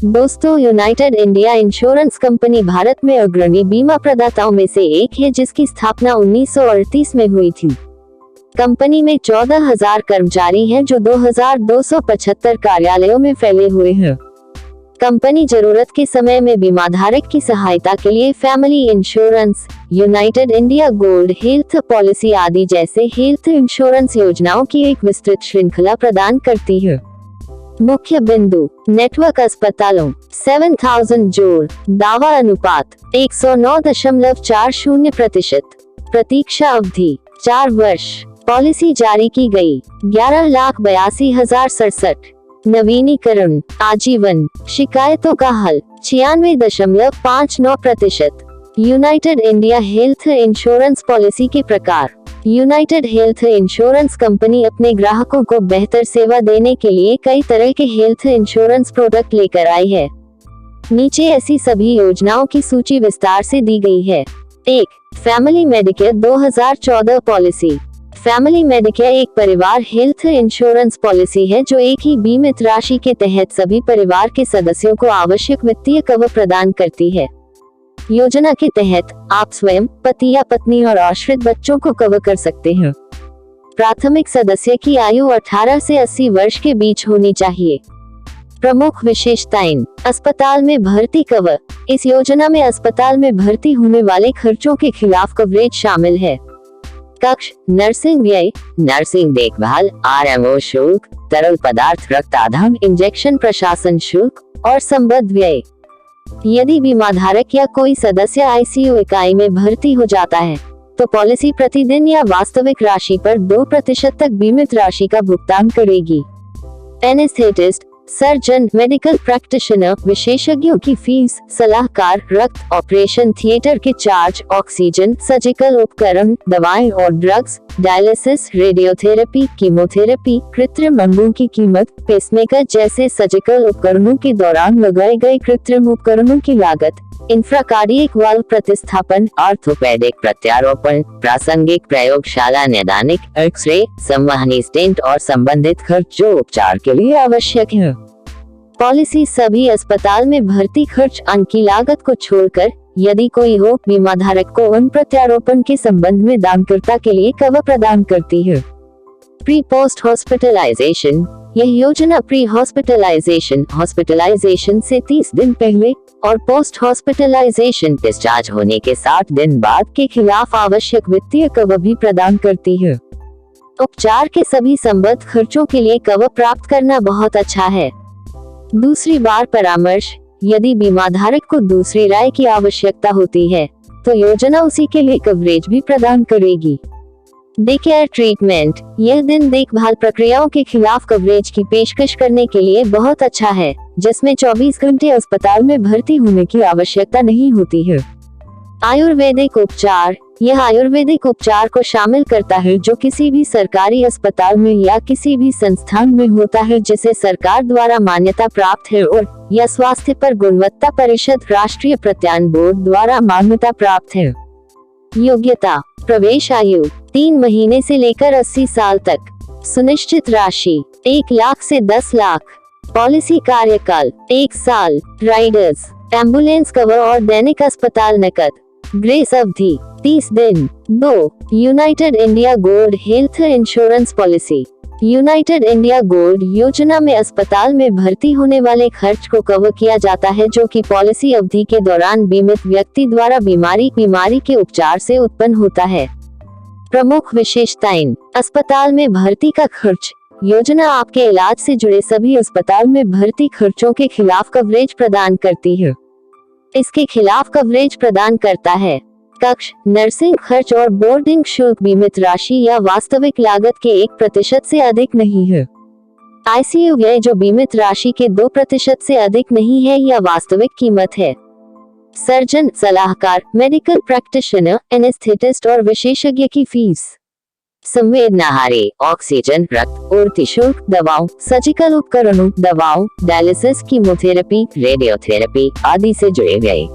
दोस्तों, United India insurance company Bharat में अग्रणी बीमा प्रदाताओं में से एक है, जिसकी स्थापना 1938 में हुई थी। कंपनी में 14,000 कर्मचारी हैं, जो 2,275 कार्यालयों में फैले हुए हैं। कंपनी जरूरत के समय में बीमाधारक की सहायता के लिए family insurance, United India gold health policy आदि जैसे हेल्थ इंश्योरेंस योजनाओं की एक विस्तृत श्रृंखला प्रदान करती है। मुख्य बिंदु: नेटवर्क अस्पतालों 7000 जोड़, दावा अनुपात 109.40%, प्रतीक्षा अवधि 4 वर्ष, पॉलिसी जारी की गई 11,82,067, नवीनीकरण आजीवन, शिकायतों का हल 96.59%। United India health insurance policy के प्रकार: यूनाइटेड हेल्थ इंश्योरेंस कंपनी अपने ग्राहकों को बेहतर सेवा देने के लिए कई तरह के हेल्थ इंश्योरेंस प्रोडक्ट लेकर आई है। नीचे ऐसी सभी योजनाओं की सूची विस्तार से दी गई है। 1. Family Medicare 2014 policy. Family Medicare एक परिवार हेल्थ इंश्योरेंस पॉलिसी है जो एक ही बीमित राशि के तहत सभी परिवार के सदस्यों को आवश्यक वित्तीय कवर प्रदान करती है। योजना के तहत आप स्वयं, पति या पत्नी और आश्रित बच्चों को कवर कर सकते हैं। प्राथमिक सदस्य की आयु 18 से 80 वर्ष के बीच होनी चाहिए। प्रमुख विशेषताएं: अस्पताल में भर्ती कवर। इस योजना में अस्पताल में भर्ती होने वाले खर्चों के खिलाफ कवरेज शामिल है। कक्ष, नर्सिंग व्यय, नर्सिंग देखभाल, RMO शुल्क, तरल पदार्थ रक्त आधार इंजेक्शन प्रशासन शुल्क और संबद्ध व्यय। यदि बीमाधारक या कोई सदस्य ICU इकाई में भर्ती हो जाता है, तो पॉलिसी प्रतिदिन या वास्तविक राशि पर 2% तक बीमित राशि का भुगतान करेगी। एनेस्थेटिस्ट, सर्जन, मेडिकल प्रैक्टिशनर, विशेषज्ञों की फीस, सलाहकार, रक्त, ऑपरेशन थिएटर के चार्ज, ऑक्सीजन, सर्जिकल उपकरण, दवाएं और ड्रग्स, डायलिसिस, रेडियोथेरेपी, कीमोथेरेपी, कृत्रिम अंगों की कीमत, पेसमेकर जैसे सर्जिकल उपकरणों के दौरान लगाए गए कृत्रिम उपकरणों की लागत, इंफ्राकार्डियक वाल्व प्रतिस्थापन, ऑर्थोपेडिक प्रत्यारोपण, प्रासंगिक प्रयोगशाला नैदानिक, एक्सरे, संवहनी स्टेंट और संबंधित खर्च जो उपचार के लिए आवश्यक है। पॉलिसी सभी अस्पताल में भर्ती खर्च की लागत को छोड़कर, यदि कोई हो, बीमाधारक को उन प्रत्यारोपण के संबंध में दानकर्ता के लिए कवर प्रदान करती है। Pre post hospitalisation. यह योजना प्री हॉस्पिटलाइजेशन से 30 दिन पहले और पोस्ट हॉस्पिटलाइजेशन डिस्चार्ज होने के 60 दिन बाद के खिलाफ आवश्यक वित्तीय कवर भी प्रदान करती है। उपचार के सभी संबद्ध खर्चों के लिए कवर प्राप्त करना बहुत अच्छा है। दूसरी बार परामर्श। यदि बीमाधारक को दूसरी राय की आवश्यकता होती है, तो योजना उसी के लिए कवरेज भी प्रदान करेगी। Day care treatment. यह दिन देखभाल प्रक्रियाओं के खिलाफ कवरेज की पेशकश करने के लिए बहुत अच्छा है, जिसमें 24 घंटे अस्पताल में भर्ती होने की आवश्यकता नहीं होती है। आयुर्वेदिक उपचार। यह आयुर्वेदिक उपचार को शामिल करता है जो किसी भी सरकारी अस्पताल में या किसी भी संस्थान में होता है जिसे सरकार द्वारा मान्यता प्राप्त है और या स्वास्थ्य पर गुणवत्ता परिषद राष्ट्रीय प्रत्यायन बोर्ड द्वारा मान्यता प्राप्त है। योग्यता: प्रवेश आयु 3 महीने से लेकर 80 साल तक। सुनिश्चित राशि 1 लाख से 10 लाख। पॉलिसी कार्यकाल 1 साल। राइडर्स, एम्बुलेंस कवर और दैनिक अस्पताल नकद। ग्रेस अवधि 30 दिन। 2. United India gold health insurance policy. United India gold योजना में अस्पताल में भर्ती होने वाले खर्च को कवर किया जाता है जो कि पॉलिसी अवधि के दौरान बीमित व्यक्ति द्वारा बीमारी के उपचार से उत्पन्न होता है। प्रमुख विशेषताएं: अस्पताल में भर्ती का खर्च। योजना आपके इलाज से जुड़े सभी अस्पताल में भर्ती खर्चों के खिलाफ कवरेज प्रदान करती है। इसके खिलाफ कवरेज प्रदान करता है कक्ष, नर्सिंग खर्च और बोर्डिंग शुल्क बीमित राशि या वास्तविक लागत के 1% से अधिक नहीं है। ICU व्यय जो बीमित राशि के 2% से अधिक नहीं है या वास्तविक कीमत है। सर्जन, सलाहकार, मेडिकल प्रैक्टिशनर, एनेस्थेटिस्ट और विशेषज्ञ की फीस। संवेदनाहारी, ऑक्सीजन, रक्त, उड़ती शुल्क, दवाओं, सर्जिकल उपकरणों, दवाओं, डायलिसिस, कीमोथेरेपी, रेडियोथेरेपी आदि से जुड़े व्यय।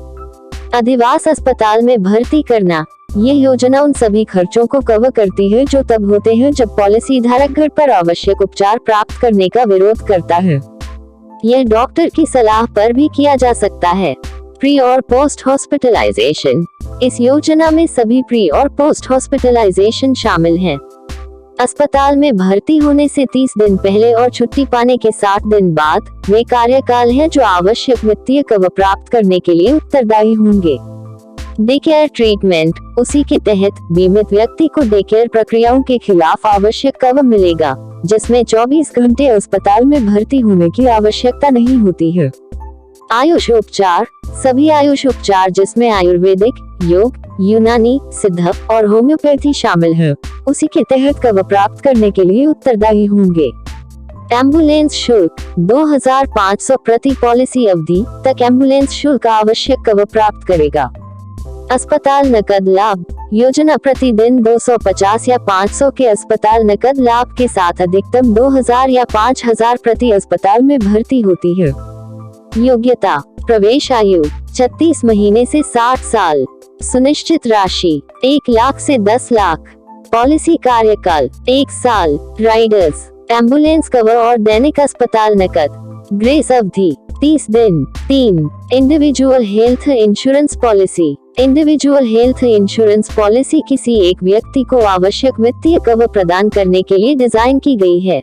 अधिवास अस्पताल में भर्ती करना। ये योजना उन सभी खर्चों को कवर करती है जो तब होते हैं जब पॉलिसी धारक घर पर आवश्यक उपचार प्राप्त करने का विरोध करता है। यह डॉक्टर की सलाह पर भी किया जा सकता है। प्री और पोस्ट हॉस्पिटलाइजेशन। इस योजना में सभी प्री और पोस्ट हॉस्पिटलाइजेशन शामिल हैं। अस्पताल में भर्ती होने से 30 दिन पहले और छुट्टी पाने के 60 दिन बाद वे कार्यकाल हैं जो आवश्यक वित्तीय कवर प्राप्त करने के लिए उत्तरदायी होंगे। Day care treatment. उसी के तहत बीमित व्यक्ति को डे केयर प्रक्रियाओं के खिलाफ आवश्यक कवर मिलेगा, जिसमें 24 घंटे अस्पताल में भर्ती होने की आवश्यकता नहीं होती है। आयुष उपचार। सभी आयुष उपचार जिसमें आयुर्वेदिक, योग, यूनानी, सिद्ध और होम्योपैथी शामिल है, उसी के तहत कवर प्राप्त करने के लिए उत्तरदायी होंगे। एम्बुलेंस शुल्क। 2500 प्रति पॉलिसी अवधि तक एम्बुलेंस शुल्क आवश्यक कवर प्राप्त करेगा। अस्पताल नकद लाभ। योजना प्रतिदिन 250 या 500 के अस्पताल नकद लाभ के साथ अधिकतम 2000 या 5000 प्रति अस्पताल में भर्ती होती है। योग्यता। प्रवेश आयु 36 महीने से 60 साल। सुनिश्चित राशि 1 लाख से 10 लाख। पॉलिसी कार्यकाल 1 साल। राइडर्स एम्बुलेंस कवर और दैनिक अस्पताल नकद। ग्रेस अवधि 30 दिन। 3 individual health insurance policy. Individual health insurance policy किसी एक व्यक्ति को आवश्यक वित्तीय कवर प्रदान करने के लिए डिजाइन की गई है।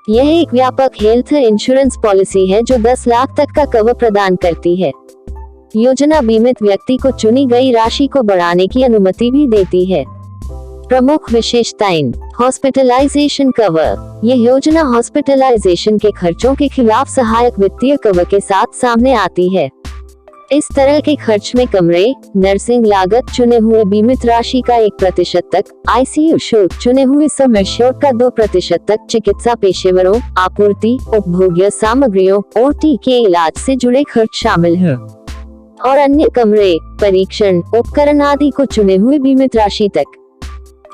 यह एक व्यापक हेल्थ इंश्योरेंस पॉलिसी है जो 10 लाख तक का कवर प्रदान करती है। योजना बीमित व्यक्ति को चुनी गई राशि को बढ़ाने की अनुमति भी देती है। प्रमुख विशेषताएं। Hospitalisation cover. यह योजना हॉस्पिटलाइजेशन के खर्चों के खिलाफ सहायक वित्तीय कवर के साथ सामने आती है। इस तरह के खर्च में कमरे, नर्सिंग लागत, चुने हुए बीमित राशि का 1% तक, आईसीयू शुल्क, चुने हुए सम एश्योर्ड का 2% तक, चिकित्सा पेशेवरों, आपूर्ति, उपभोग्य सामग्रियों, ओटी के इलाज से जुड़े खर्च शामिल हैं, और अन्य कमरे, परीक्षण, उपकरण आदि को चुने हुए बीमित राशि तक।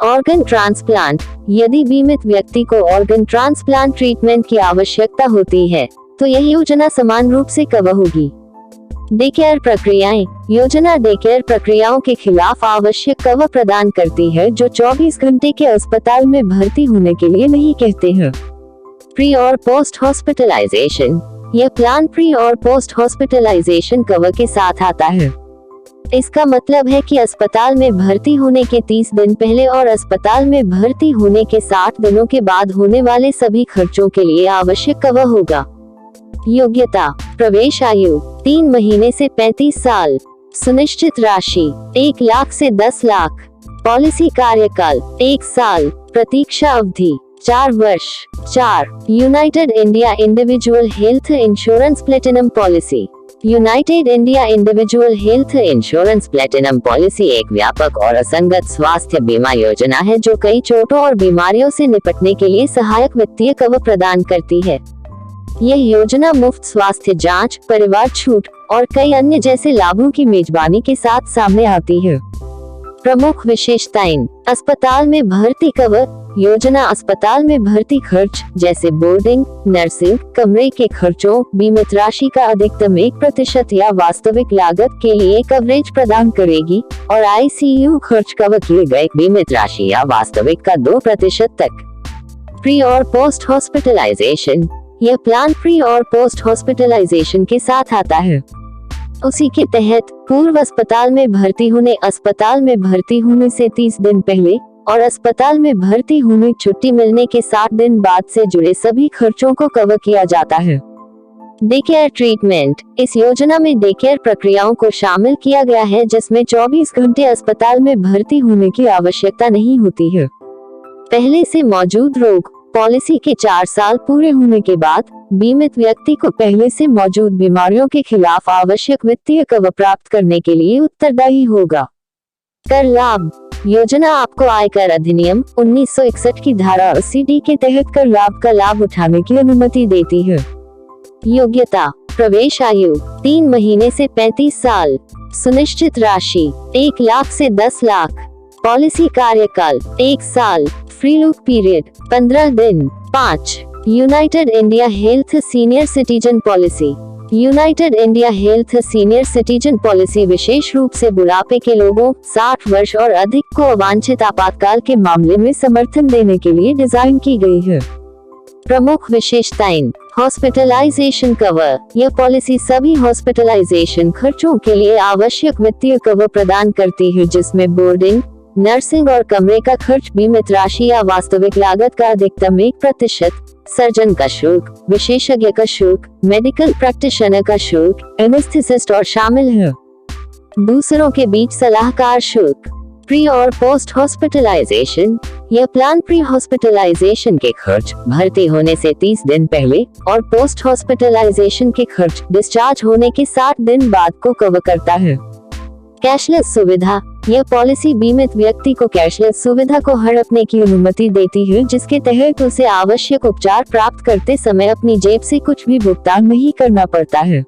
Organ transplant. यदि बीमित व्यक्ति को ऑर्गन ट्रांसप्लांट ट्रीटमेंट की आवश्यकता होती है, तो यह योजना समान रूप से कवर होगी। डे केयर प्रक्रियाएं। योजना डे केयर प्रक्रियाओं के खिलाफ आवश्यक कवर प्रदान करती है जो 24 घंटे के अस्पताल में भर्ती होने के लिए नहीं कहते हैं। प्री और पोस्ट हॉस्पिटलाइजेशन। यह प्लान प्री और पोस्ट हॉस्पिटलाइजेशन कवर के साथ आता है। इसका मतलब है कि अस्पताल में भर्ती होने के 30 दिन पहले और अस्पताल में भर्ती होने के 60 दिनों के बाद होने वाले सभी खर्चों के लिए आवश्यक कवर होगा। योग्यता। प्रवेश आयु 3 महीने से 35 साल। सुनिश्चित राशि 1 लाख से 10 लाख। पॉलिसी कार्यकाल 1 साल। प्रतीक्षा अवधि 4 वर्ष। 4 United India individual health insurance platinum policy. United India individual health insurance platinum policy एक व्यापक और असंगत स्वास्थ्य बीमा योजना है जो कई चोटों और बीमारियों से निपटने के लिए सहायक वित्तीय कवर प्रदान करती है। यह योजना मुफ्त स्वास्थ्य जांच, परिवार छूट और कई अन्य जैसे लाभों की मेजबानी के साथ सामने आती है। प्रमुख विशेषताएं। अस्पताल में भर्ती कवर। योजना अस्पताल में भर्ती खर्च जैसे बोर्डिंग, नर्सिंग, कमरे के खर्चों, बीमित राशि का अधिकतम 1% या वास्तविक लागत के लिए कवरेज प्रदान करेगी, और आईसीयू खर्च कवर किए गए बीमित राशि या वास्तविक का 2% तक। प्री और पोस्ट हॉस्पिटलाइजेशन। यह प्लान प्री और पोस्ट हॉस्पिटलाइजेशन के साथ आता है। उसी के तहत पूर्व अस्पताल में भर्ती होने, अस्पताल में भर्ती होने से 30 दिन पहले और अस्पताल में भर्ती होने, छुट्टी मिलने के 60 दिन बाद से जुड़े सभी खर्चों को कवर किया जाता है। Day care treatment. इस योजना में डे केयर प्रक्रियाओं को शामिल किया गया है जिसमें 24 घंटे अस्पताल में भर्ती होने की आवश्यकता नहीं होती है। पहले से मौजूद रोग। पॉलिसी के 4 साल पूरे होने के बाद बीमित व्यक्ति को पहले से मौजूद बीमारियों के खिलाफ आवश्यक वित्तीय कवर प्राप्त करने के लिए उत्तरदायी होगा। कर लाभ। योजना आपको आयकर अधिनियम 1961 की धारा 80D के तहत कर लाभ का लाभ उठाने की अनुमति देती है। योग्यता। प्रवेश आयु 3 महीने से 35 साल। सुनिश्चित राशि 1 लाख से 10 लाख। पॉलिसी कार्यकाल 1 साल। फ्री लुक पीरियड 15 दिन। 5 united India health senior citizen policy. United India health senior citizen policy विशेष रूप से बुढ़ापे के लोगों 60 वर्ष और अधिक को अवांछित आपातकाल के मामले में समर्थन देने के लिए डिजाइन की गई है। प्रमुख विशेषताएं। हॉस्पिटलाइजेशन कवर, यह पॉलिसी सभी हॉस्पिटलाइजेशन खर्चों के लिए आवश्यक वित्तीय कवर प्रदान करती है, जिसमें बोर्डिंग, नर्सिंग और कमरे का खर्च, बीमित राशि या वास्तविक लागत का अधिकतम 1%, सर्जन का शुल्क, विशेषज्ञ का शुल्क, मेडिकल प्रैक्टिशनर का शुल्क, एनेस्थेसिस्ट और शामिल है। दूसरों के बीच सलाहकार शुल्क। प्री और पोस्ट हॉस्पिटलाइजेशन, यह प्लान प्री हॉस्पिटलाइजेशन के खर्च भर्ती होने से 30 दिन पहले और पोस्ट हॉस्पिटलाइजेशन के खर्च डिस्चार्ज होने के 60 दिन बाद को कवर करता है। कैशलेस सुविधा, यह पॉलिसी बीमित व्यक्ति को कैशलेस सुविधा को हड़पने की अनुमति देती है, जिसके तहत उसे आवश्यक उपचार प्राप्त करते समय अपनी जेब से कुछ भी भुगतान नहीं करना पड़ता है।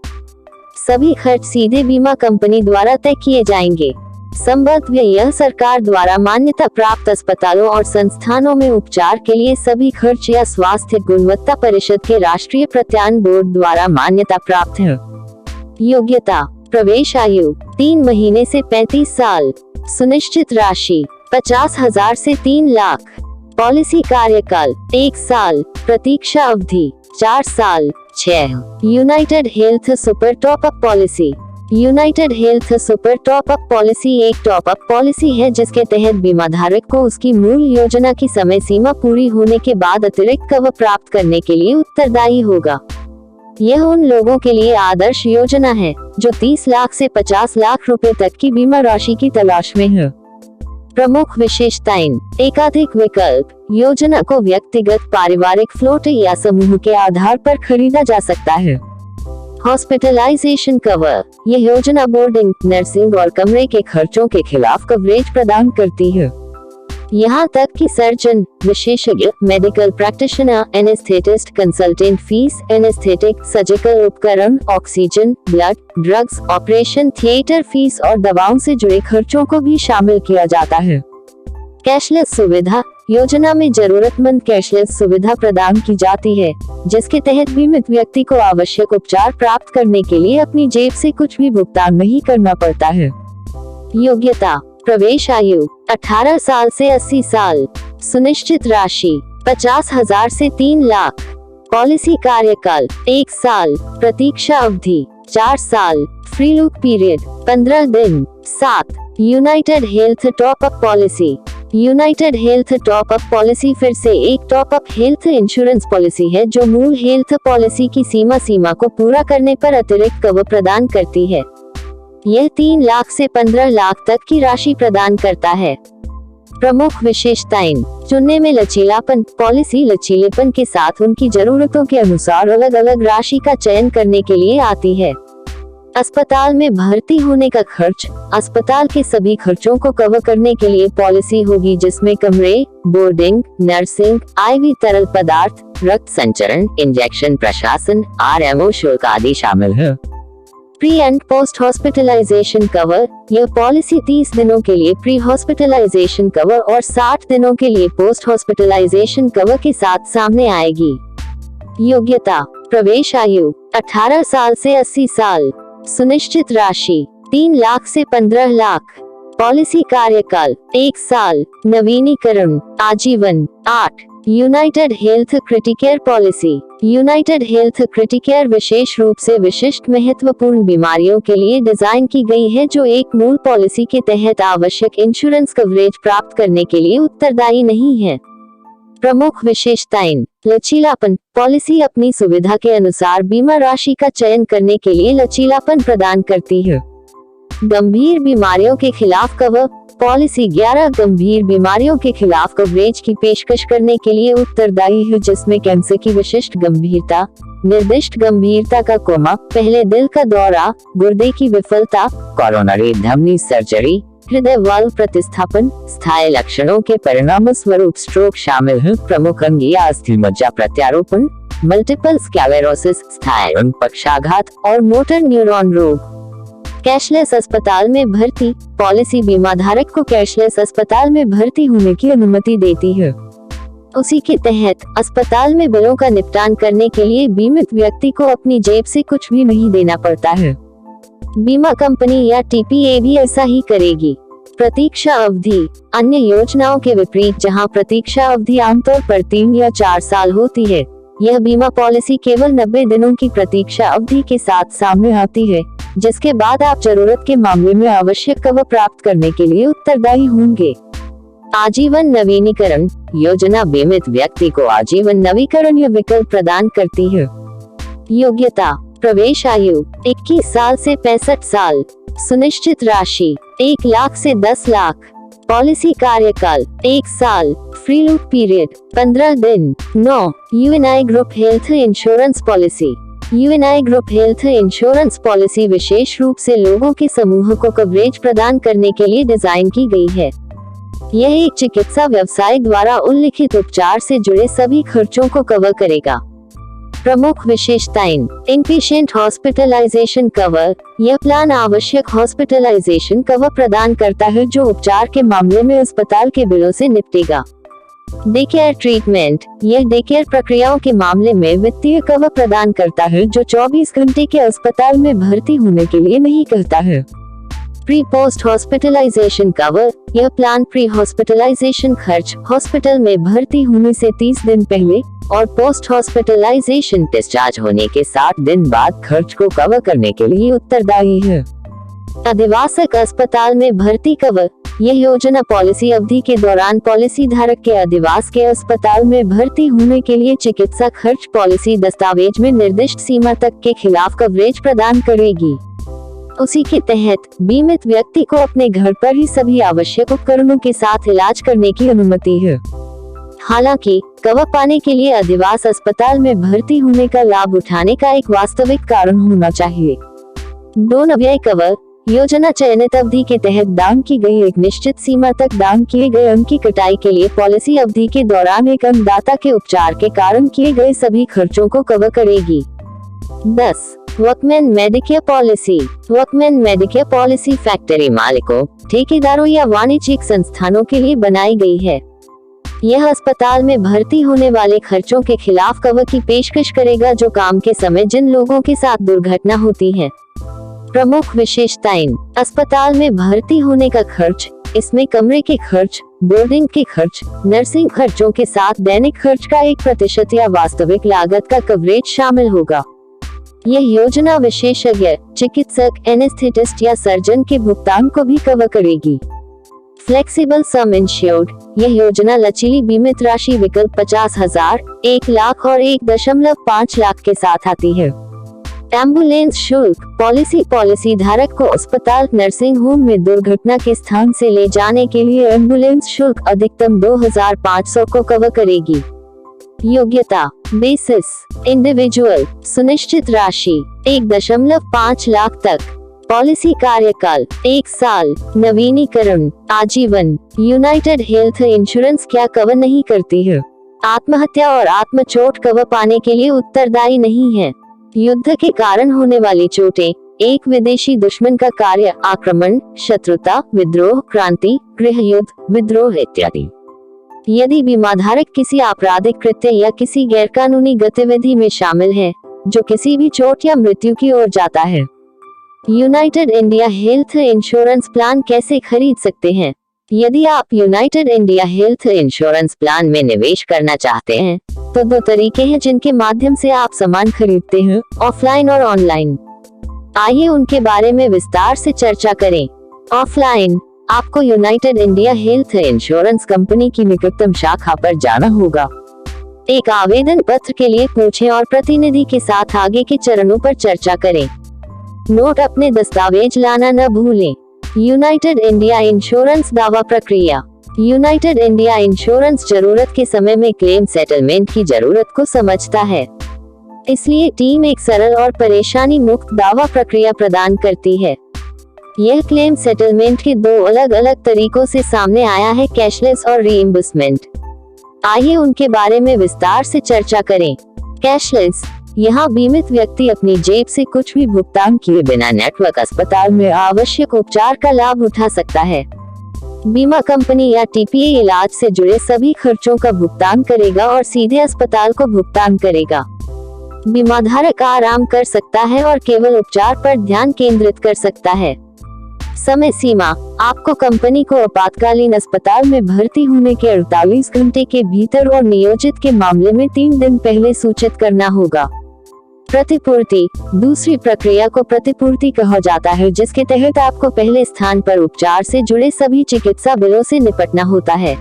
सभी खर्च सीधे बीमा कंपनी द्वारा तय किए जाएंगे। संबद्ध यह सरकार द्वारा मान्यता प्राप्त अस्पतालों और संस्थानों में उपचार के लिए सभी खर्च या स्वास्थ्य गुणवत्ता परिषद के राष्ट्रीय प्रत्यान बोर्ड द्वारा मान्यता प्राप्त है। योग्यता, प्रवेश आयु 3 महीने से 35 साल, सुनिश्चित राशि 50,000 से 3 लाख, पॉलिसी कार्यकाल 1 साल, प्रतीक्षा अवधि 4 साल। 6 United health super top up policy. United health super top up policy एक टॉप अप पॉलिसी है जिसके तहत बीमा धारक को उसकी मूल योजना की समय सीमा पूरी होने के बाद अतिरिक्त कवर प्राप्त करने के लिए उत्तरदायी होगा। यह उन लोगों के लिए आदर्श योजना है जो 30 लाख से 50 लाख रुपए तक की बीमा राशि की तलाश में है। प्रमुख विशेषताएं, एकाधिक विकल्प, योजना को व्यक्तिगत, पारिवारिक, फ्लोट या समूह के आधार पर खरीदा जा सकता है। हॉस्पिटलाइजेशन कवर, यह योजना बोर्डिंग, नर्सिंग और कमरे के खर्चों के खिलाफ कवरेज प्रदान करती है। यहाँ तक कि सर्जन, विशेषज्ञ, medical practitioner, anaesthetist, consultant fees, anaesthetic, surgical उपकरण, oxygen, blood, drugs, operation theatre fees और दवाओं से जुड़े खर्चों को भी शामिल किया जाता है। कैशलेस सुविधा, योजना में जरूरतमंद कैशलेस सुविधा प्रदान की जाती है, जिसके तहत बीमित व्यक्ति को आवश्यक उपचार प्राप्त करने के लिए अपनी जेब से कुछ भी भुगतान नहीं करना पड़ता है। योग्यता, प्रवेश आयु 18 साल से 80 साल, सुनिश्चित राशि 50,000 से 3 लाख, पॉलिसी कार्यकाल 1 साल, प्रतीक्षा अवधि 4 साल, फ्री लुक पीरियड 15 दिन। 7 United health top up policy. United health top up policy फिर से एक top up health insurance policy है जो मूल हेल्थ पॉलिसी की सीमा को पूरा करने पर अतिरिक्त कवर प्रदान करती है। यह 3 लाख से 15 लाख तक की राशि प्रदान करता है। प्रमुख विशेषताएं, चुनने में लचीलापन, पॉलिसी लचीलेपन के साथ उनकी जरूरतों के अनुसार अलग अलग राशि का चयन करने के लिए आती है। अस्पताल में भर्ती होने का खर्च, अस्पताल के सभी खर्चों को कवर करने के लिए पॉलिसी होगी जिसमें कमरे, बोर्डिंग, नर्सिंग, आईवी तरल पदार्थ, रक्त संचरण, इंजेक्शन प्रशासन, आरएमओ शुल्क आदि शामिल है। Pre and post hospitalisation cover, यह पॉलिसी 30 दिनों के लिए प्री हॉस्पिटलाइजेशन कवर और 60 दिनों के लिए पोस्ट हॉस्पिटलाइजेशन कवर के साथ सामने आएगी। योग्यता, प्रवेश आयु 18 साल से 80 साल, सुनिश्चित राशि 3 लाख से 15 लाख, पॉलिसी कार्यकाल 1 साल, नवीनीकरण आजीवन। 8 united health Criticare policy. United health Criticare विशेष रूप से विशिष्ट महत्वपूर्ण बीमारियों के लिए डिजाइन की गई है जो एक मूल पॉलिसी के तहत आवश्यक इंश्योरेंस कवरेज प्राप्त करने के लिए उत्तरदायी नहीं है। प्रमुख विशेषताएं, लचीलापन, पॉलिसी अपनी सुविधा के अनुसार बीमा राशि का चयन करने के लिए लचीलापन प्रदान करती है। गंभीर बीमारियों के खिलाफ कवर, पॉलिसी 11 गंभीर बीमारियों के खिलाफ कवरेज की पेशकश करने के लिए उत्तरदायी है जिसमें कैंसर की विशिष्ट गंभीरता, निर्दिष्ट गंभीरता का कोमा, पहले दिल का दौरा, गुर्दे की विफलता, कोरोनरी धमनी सर्जरी, हृदय वाल्व प्रतिस्थापन, स्थायी लक्षणों के परिणाम स्वरूप स्ट्रोक शामिल है। प्रमुख अंग या अस्थि मज्जा प्रत्यारोपण, मल्टीपल स्क्लेरोसिस, स्थायी अंग पक्षाघात और मोटर न्यूरॉन रोग। कैशलेस अस्पताल में भर्ती, पॉलिसी बीमा धारक को कैशलेस अस्पताल में भर्ती होने की अनुमति देती है। उसी के तहत अस्पताल में बिलों का निपटान करने के लिए बीमित व्यक्ति को अपनी जेब से कुछ भी नहीं देना पड़ता है। बीमा कंपनी या टीपीए भी ऐसा ही करेगी। प्रतीक्षा अवधि, अन्य योजनाओं के विपरीत जहां प्रतीक्षा अवधि आमतौर पर 3 या 4 साल होती है, यह बीमा पॉलिसी केवल 90 दिनों की प्रतीक्षा अवधि के साथ सामने आती है, जिसके बाद आप जरूरत के मामले में आवश्यक कवर प्राप्त करने के लिए उत्तरदायी होंगे। आजीवन नवीनीकरण योजना बीमित व्यक्ति को आजीवन नवीकरण या विकल्प प्रदान करती है। योग्यता: प्रवेश आयु 21 साल से 65 साल। सुनिश्चित राशि 1 लाख से 10 लाख। पॉलिसी कार्यकाल 1 साल। फ्री लूट पीरियड 15 दिन। 9 UNI group health insurance policy. UNI group health insurance policy विशेष रूप से लोगों के समूह को कवरेज प्रदान करने के लिए डिजाइन की गई है। यह एक चिकित्सा व्यवसाय द्वारा उल्लिखित उपचार से जुड़े सभी खर्चों को कवर करेगा। प्रमुख विशेषताएं: इनपेशेंट हॉस्पिटलाइजेशन कवर। यह प्लान आवश्यक हॉस्पिटलाइजेशन कवर प्रदान करता है जो उपचार के मामले में अस्पताल के बिलों से निपटेगा। Day care treatment. यह डे केयर प्रक्रियाओं के मामले में वित्तीय कवर प्रदान करता है जो 24 घंटे के अस्पताल में भर्ती होने के लिए नहीं कहता है। Pre post hospitalisation cover. यह प्लान प्री हॉस्पिटलाइजेशन खर्च, हॉस्पिटल में भर्ती होने से 30 दिन पहले और पोस्ट हॉस्पिटलाइजेशन डिस्चार्ज होने के 60 दिन बाद खर्च को कवर करने के लिए उत्तरदायी है। अधिवासक अस्पताल में भर्ती कवर। यह योजना पॉलिसी अवधि के दौरान पॉलिसी धारक के अधिवास के अस्पताल में भर्ती होने के लिए चिकित्सा खर्च पॉलिसी दस्तावेज में निर्दिष्ट सीमा तक के खिलाफ कवरेज प्रदान करेगी। उसी के तहत बीमित व्यक्ति को अपने घर पर ही सभी आवश्यक उपकरणों के साथ इलाज करने की अनुमति है। हालांकि कवर पाने के लिए अधिवास अस्पताल में भर्ती होने का लाभ उठाने का एक वास्तविक कारण होना चाहिए। डोन अव्यय कवर। योजना चयनित अवधि के तहत दान की गई एक निश्चित सीमा तक दान किए गए अंग की कटाई के लिए पॉलिसी अवधि के दौरान एक अंगदाता के उपचार के कारण किए गए सभी खर्चों को कवर करेगी। 10 workman Medicare policy. Workman Medicare policy factory मालिकों, ठेकेदारों या वाणिज्यिक संस्थानों के लिए बनाई गई है। यह अस्पताल में भर्ती होने वाले खर्चों के खिलाफ कवर की पेशकश करेगा जो काम के समय जिन लोगों के साथ दुर्घटना होती है। प्रमुख विशेषताएं: अस्पताल में भर्ती होने का खर्च, इसमें कमरे के खर्च, बोर्डिंग के खर्च, नर्सिंग खर्चों के साथ दैनिक खर्च का 1% या वास्तविक लागत का कवरेज शामिल होगा। यह योजना विशेषज्ञ, चिकित्सक, एनेस्थेटिस्ट या सर्जन के भुगतान को भी कवर करेगी। फ्लेक्सिबल सम इंश्योर्ड। यह योजना लचीली बीमित राशि विकल्प 50,000, 1 लाख और 1.5 लाख के साथ आती है। एम्बुलेंस शुल्क। पॉलिसी धारक को अस्पताल, नर्सिंग होम में दुर्घटना के स्थान से ले जाने के लिए एम्बुलेंस शुल्क अधिकतम 2,500 को कवर करेगी। योग्यता: बेसिस इंडिविजुअल। सुनिश्चित राशि 1.5 लाख तक। पॉलिसी कार्यकाल 1 साल। नवीनीकरण आजीवन। यूनाइटेड हेल्थ इंश्योरेंस क्या कवर नहीं करती है? आत्महत्या और आत्मचोट कवर पाने के लिए उत्तरदायी नहीं है। युद्ध के कारण होने वाली चोटें, एक विदेशी दुश्मन का कार्य, आक्रमण, शत्रुता, विद्रोह, क्रांति, गृह युद्ध, विद्रोह इत्यादि। यदि बीमाधारक किसी आपराधिक कृत्य या किसी गैरकानूनी गतिविधि में शामिल है जो किसी भी चोट या मृत्यु की ओर जाता है। United India health insurance plan कैसे खरीद सकते हैं? यदि आप United India health insurance plan में निवेश करना चाहते हैं तो 2 तरीके हैं जिनके माध्यम से आप सामान खरीदते हैं, ऑफलाइन और ऑनलाइन। आइए उनके बारे में विस्तार से चर्चा करें। ऑफलाइन, आपको United India health insurance company की निकटतम शाखा पर जाना होगा। एक आवेदन पत्र के लिए पूछें और प्रतिनिधि के साथ आगे के चरणों पर चर्चा करें। नोट: अपने दस्तावेज लाना न भूलें। यूनाइटेड इंडिया इंश्योरेंस दावा प्रक्रिया। यूनाइटेड इंडिया इंश्योरेंस जरूरत के समय में क्लेम सेटलमेंट की जरूरत को समझता है, इसलिए टीम एक सरल और परेशानी मुक्त दावा प्रक्रिया प्रदान करती है। यह क्लेम सेटलमेंट के 2 अलग-अलग तरीकों से सामने आया है, कैशलेस और रीइंबर्समेंट। आइए उनके बारे में विस्तार से चर्चा करें। कैशलेस, यहाँ बीमित व्यक्ति अपनी जेब से कुछ भी भुगतान किए बिना नेटवर्क अस्पताल में आवश्यक उपचार का लाभ उठा सकता है। बीमा कंपनी या टीपीए इलाज से जुड़े सभी खर्चों का भुगतान करेगा और सीधे अस्पताल को भुगतान करेगा। बीमाधारक आराम कर सकता है और केवल उपचार पर ध्यान केंद्रित कर सकता है। समय सीमा, आपको कंपनी को आपातकालीन अस्पताल में भर्ती होने के 48 घंटे के भीतर और नियोजित के मामले में 3 दिन पहले सूचित करना होगा। प्रतिपूर्ति, दूसरी प्रक्रिया को प्रतिपूर्ति कहा जाता है, जिसके तहत आपको पहले स्थान पर उपचार से जुड़े सभी चिकित्सा बिलों से निपटना होता है।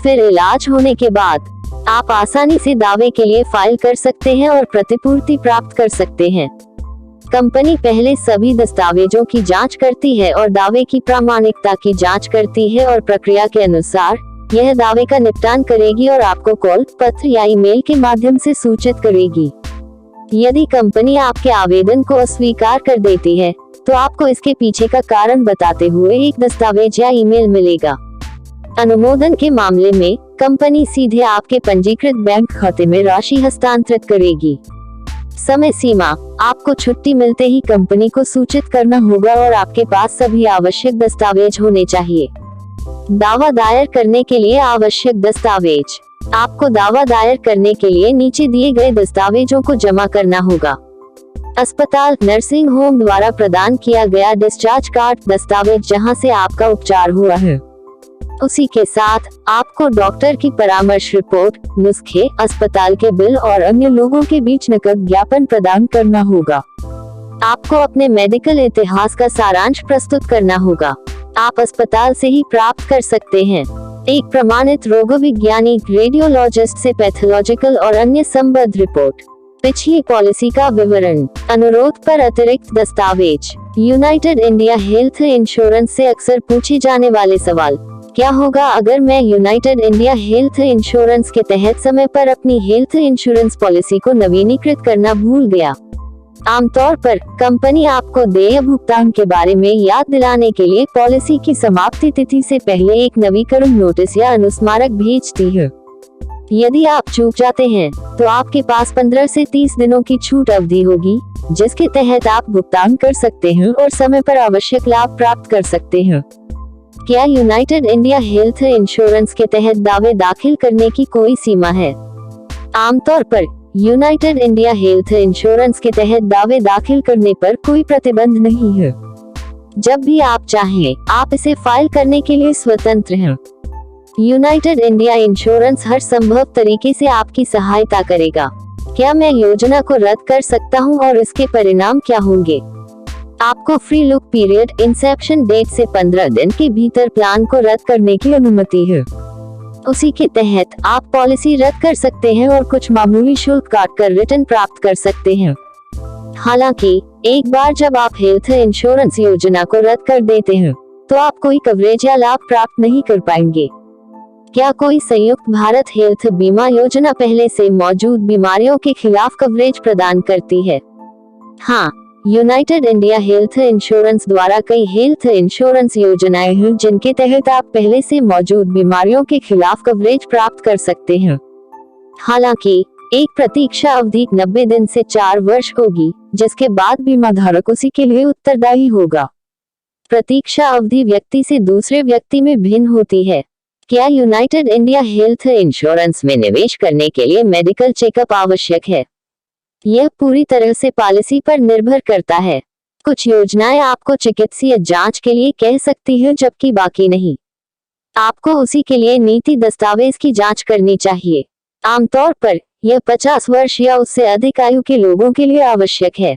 फिर इलाज होने के बाद आप आसानी से दावे के लिए फाइल कर सकते हैं और प्रतिपूर्ति प्राप्त कर सकते हैं। कंपनी पहले सभी दस्तावेजों की जांच करती है और दावे की प्रामाणिकता की जांच करती है और प्रक्रिया के अनुसार यह दावे का निपटान करेगी और आपको कॉल, पत्र या ईमेल के माध्यम से सूचित करेगी। यदि कंपनी आपके आवेदन को अस्वीकार कर देती है, तो आपको इसके पीछे का कारण बताते हुए एक दस्तावेज या ईमेल मिलेगा। अनुमोदन के मामले में कंपनी सीधे आपके पंजीकृत बैंक खाते में राशि हस्तांतरित करेगी। समय सीमा, आपको छुट्टी मिलते ही कंपनी को सूचित करना होगा और आपके पास सभी आवश्यक दस्तावेज होने चाहिए। दावा दायर करने के लिए आवश्यक दस्तावेज, आपको दावा दायर करने के लिए नीचे दिए गए दस्तावेजों को जमा करना होगा। अस्पताल, नर्सिंग होम द्वारा प्रदान किया गया डिस्चार्ज कार्ड, दस्तावेज जहां से आपका उपचार हुआ है। उसी के साथ आपको डॉक्टर की परामर्श रिपोर्ट, नुस्खे, अस्पताल के बिल और अन्य लोगों के बीच नकद ज्ञापन प्रदान करना होगा। आपको अपने मेडिकल इतिहास का सारांश प्रस्तुत करना होगा। आप अस्पताल से ही प्राप्त कर सकते हैं। एक प्रमाणित रोगविज्ञानी, रेडियोलॉजिस्ट से पैथोलॉजिकल और अन्य संबद्ध रिपोर्ट, पिछली पॉलिसी का विवरण, अनुरोध पर अतिरिक्त दस्तावेज। यूनाइटेड इंडिया हेल्थ इंश्योरेंस से अक्सर पूछे जाने वाले सवाल, क्या होगा अगर मैं यूनाइटेड इंडिया हेल्थ इंश्योरेंस के तहत समय पर अपनी हेल्थ इंश्योरेंस पॉलिसी को नवीनीकृत करना भूल गया। आमतौर पर कंपनी आपको देय भुगतान के बारे में याद दिलाने के लिए पॉलिसी की समाप्ति तिथि से पहले एक नवीकरण नोटिस या अनुस्मारक भेजती है। यदि आप चूक जाते हैं, तो आपके पास 15 से 30 दिनों की छूट अवधि होगी, जिसके तहत आप भुगतान कर सकते हैं और समय पर आवश्यक लाभ प्राप्त कर सकते हैं। क्या यूनाइटेड इंडिया हेल्थ इंश्योरेंस के तहत दावे दाखिल करने की कोई सीमा है? आमतौर पर यूनाइटेड इंडिया हेल्थ इंश्योरेंस के तहत दावे दाखिल करने पर कोई प्रतिबंध नहीं है। जब भी आप चाहें, आप इसे फाइल करने के लिए स्वतंत्र हैं। यूनाइटेड इंडिया इंश्योरेंस हर संभव तरीके से आपकी सहायता करेगा। क्या मैं योजना को रद्द कर सकता हूं और इसके परिणाम क्या होंगे? आपको free look period, inception date से 15 दिन के भीतर प्लान को रद्द करने की अनुमति है। उसी के तहत आप पॉलिसी रद्द कर सकते हैं और कुछ मामूली शुल्क काटकर रिटर्न प्राप्त कर सकते हैं। हालांकि एक बार जब आप हेल्थ इंश्योरेंस योजना को रद्द कर देते हैं, तो आप कोई कवरेज या लाभ प्राप्त नहीं कर पाएंगे। क्या कोई संयुक्त भारत हेल्थ बीमा योजना पहले से मौजूद बीमारियों के खिलाफ कवरेज प्रदान करती है? हाँ, यूनाइटेड इंडिया हेल्थ इंश्योरेंस द्वारा कई हेल्थ इंश्योरेंस योजनाएं हैं जिनके तहत आप पहले से मौजूद बीमारियों के खिलाफ कवरेज प्राप्त कर सकते हैं। हालांकि एक प्रतीक्षा अवधि 90 दिन से 4 वर्ष होगी, जिसके बाद बीमा धारक उसी के लिए उत्तरदायी होगा। प्रतीक्षा अवधि व्यक्ति से दूसरे व्यक्ति में भिन्न होती है। क्या यूनाइटेड इंडिया हेल्थ इंश्योरेंस में निवेश करने के लिए मेडिकल चेकअप आवश्यक है? यह पूरी तरह से पॉलिसी पर निर्भर करता है। कुछ योजनाएं आपको चिकित्सीय जांच के लिए कह सकती हैं, जबकि बाकी नहीं। आपको उसी के लिए नीति दस्तावेज की जांच करनी चाहिए। आमतौर पर यह 50 वर्ष या उससे अधिक आयु के लोगों के लिए आवश्यक है।